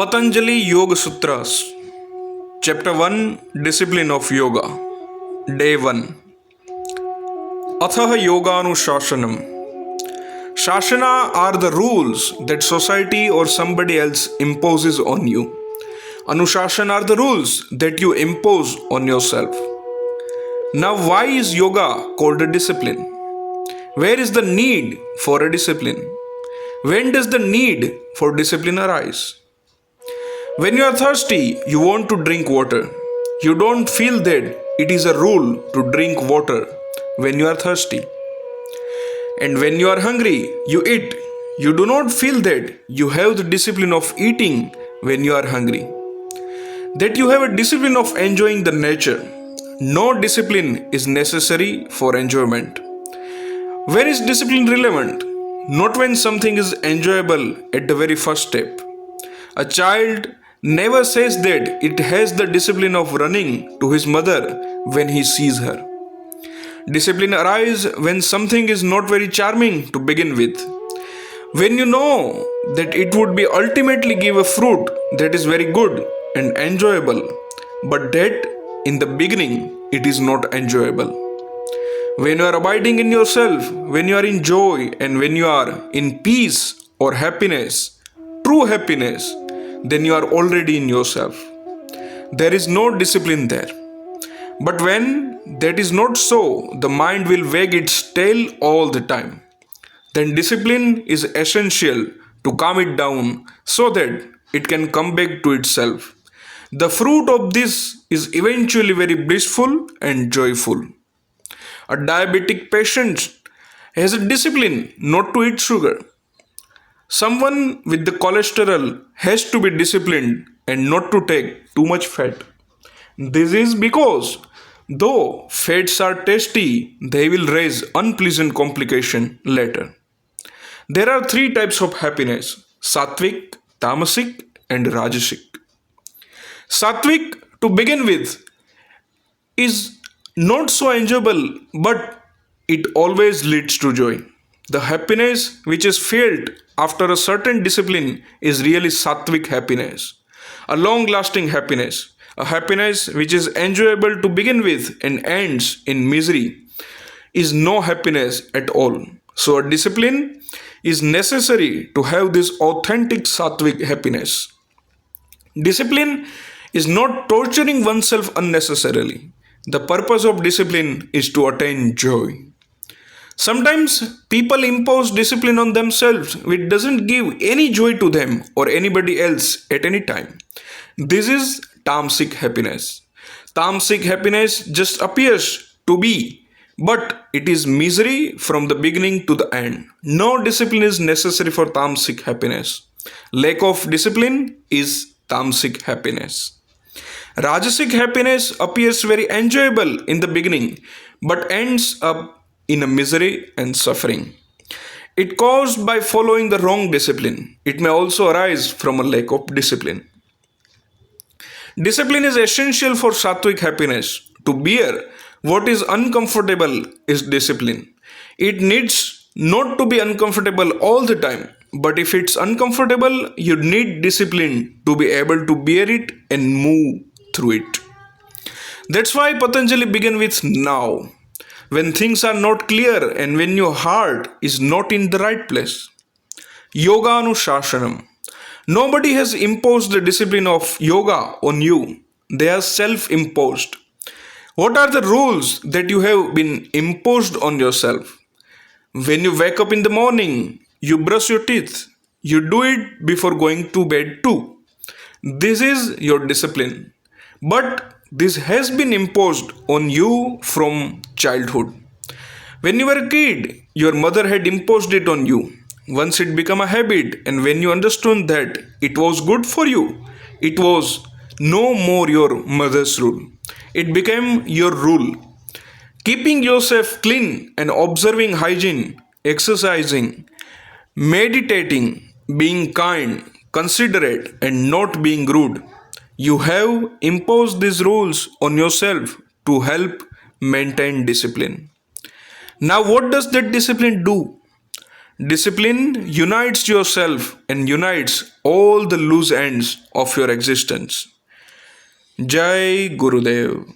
Patanjali Yoga Sutras, Chapter 1, Discipline of Yoga, Day 1. Athaha Yoganushashanam. Shasana are the rules that society or somebody else imposes on you. Anushasana are the rules that you impose on yourself. Now, why is yoga called a discipline? Where is the need for a discipline? When does the need for discipline arise? When you are thirsty, you want to drink water. You don't feel that it is a rule to drink water when you are thirsty. And when you are hungry, you eat. You do not feel that you have the discipline of eating when you are hungry. That you have a discipline of enjoying the nature. No discipline is necessary for enjoyment. Where is discipline relevant? Not when something is enjoyable at the very first step. A child never says that it has the discipline of running to his mother when he sees her. Discipline arises when something is not very charming to begin with. When you know that it would be ultimately give a fruit that is very good and enjoyable, but that in the beginning it is not enjoyable. When you are abiding in yourself, when you are in joy and when you are in peace or happiness, true happiness, then you are already in yourself. There is no discipline there. But when that is not so, the mind will wag its tail all the time. Then discipline is essential to calm it down so that it can come back to itself. The fruit of this is eventually very blissful and joyful. A diabetic patient has a discipline not to eat sugar. Someone with the cholesterol has to be disciplined and not to take too much fat. This is because though fats are tasty, they will raise unpleasant complication later. There are three types of happiness: sattvic, tamasic and rajasic. Sattvic, to begin with, is not so enjoyable, but it always leads to joy. The happiness which is felt after a certain discipline is really sattvic happiness, a long lasting happiness, a happiness which is enjoyable to begin with and ends in misery, is no happiness at all. So, a discipline is necessary to have this authentic sattvic happiness. Discipline is not torturing oneself unnecessarily. The purpose of discipline is to attain joy. Sometimes people impose discipline on themselves which doesn't give any joy to them or anybody else at any time. This is tamasic happiness. Tamasic happiness just appears to be, but it is misery from the beginning to the end. No discipline is necessary for tamasic happiness. Lack of discipline is tamasic happiness. Rajasic happiness appears very enjoyable in the beginning, but ends up in a misery and suffering. It caused by following the wrong discipline. It may also arise from a lack of discipline. Discipline is essential for sattvic happiness. To bear what is uncomfortable is discipline. It needs not to be uncomfortable all the time, but if it's uncomfortable, you need discipline to be able to bear it and move through it. That's why Patanjali began with now, when things are not clear and when your heart is not in the right place. Yoga Anushashanam. Nobody has imposed the discipline of yoga on you. They are self-imposed. What are the rules that you have been imposed on yourself? When you wake up in the morning, you brush your teeth. You do it before going to bed too. This is your discipline. But this has been imposed on you from childhood. When you were a kid, your mother had imposed it on you. Once it became a habit, and when you understood that it was good for you, it was no more your mother's rule. It became your rule. Keeping yourself clean and observing hygiene, exercising, meditating, being kind, considerate, and not being rude. You have imposed these rules on yourself to help maintain discipline. Now, what does that discipline do? Discipline unites yourself and unites all the loose ends of your existence. Jai Gurudev.